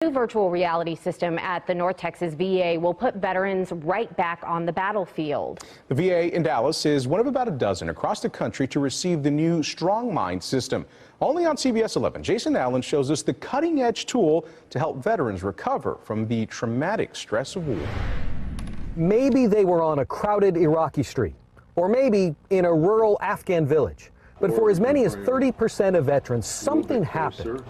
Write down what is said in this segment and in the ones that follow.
New virtual reality system at the North Texas VA will put veterans right back on the battlefield. The VA in Dallas is one of about a dozen across the country to receive the new Bravemind system. Only on CBS 11, Jason Allen shows us the cutting-edge tool to help veterans recover from the traumatic stress of war. Maybe they were on a crowded Iraqi street, or maybe in a rural Afghan village. But for as many as 30% of veterans, something happened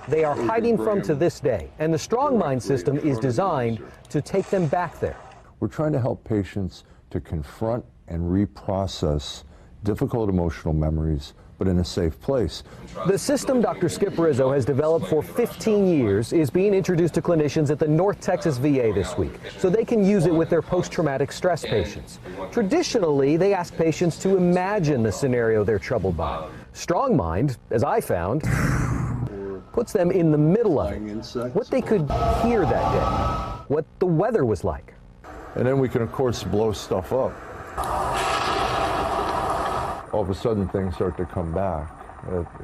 they are hiding from to this day, and the Bravemind system is designed to take them back there. We're trying to help patients to confront and reprocess difficult emotional memories, but in a safe place. The system Dr. Skip Rizzo has developed for 15 years is being introduced to clinicians at the North Texas VA this week, so they can use it with their post-traumatic stress patients. Traditionally, they ask patients to imagine the scenario they're troubled by. Bravemind, as I found, puts them in the middle of it, what they could hear that day, what the weather was like. And then we can, of course, blow stuff up. All of a sudden, things start to come back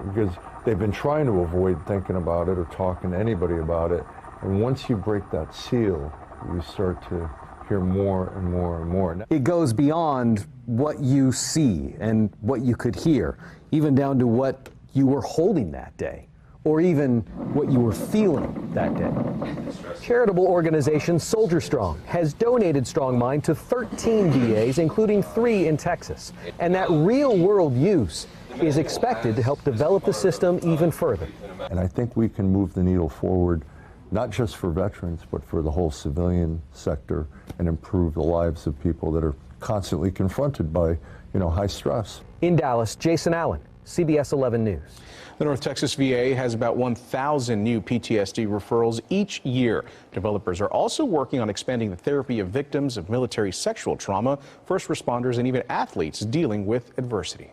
because they've been trying to avoid thinking about it or talking to anybody about it. And once you break that seal, you start to hear more and more and more. It goes beyond what you see and what you could hear, even down to what you were holding that day, or even what you were feeling that day. Charitable organization Soldier Strong has donated Bravemind to 13 VAs, including 3 in Texas. And that real-world use is expected to help develop the system even further. And I think we can move the needle forward, not just for veterans, but for the whole civilian sector, and improve the lives of people that are constantly confronted by, high stress. In Dallas, Jason Allen, CBS 11 News. The North Texas VA has about 1,000 new PTSD referrals each year. Developers are also working on expanding the therapy of victims of military sexual trauma, first responders, and even athletes dealing with adversity.